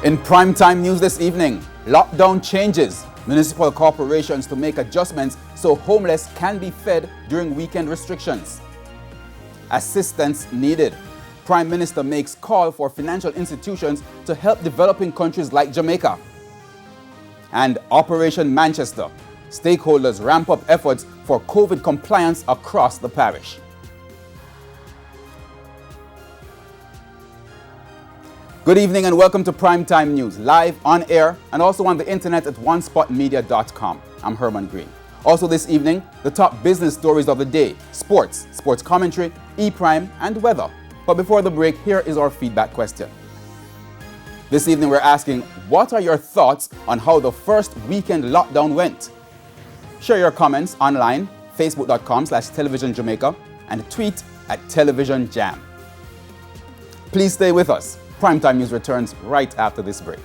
In primetime news this evening, lockdown changes. Municipal corporations to make adjustments so homeless can be fed during weekend restrictions. Assistance needed. Prime Minister makes call for financial institutions to help developing countries like Jamaica. And Operation Manchester. Stakeholders ramp up efforts for COVID compliance across the parish. Good evening and welcome to Primetime News, live on air and also on the internet at onespotmedia.com. I'm Herman Green. Also this evening, the top business stories of the day, sports commentary, e-prime and weather. But before the break, here is our feedback question. This evening we're asking, what are your thoughts on how the first weekend lockdown went? Share your comments online, facebook.com/televisionjamaica and tweet at televisionjam. Please stay with us. Primetime News returns right after this break.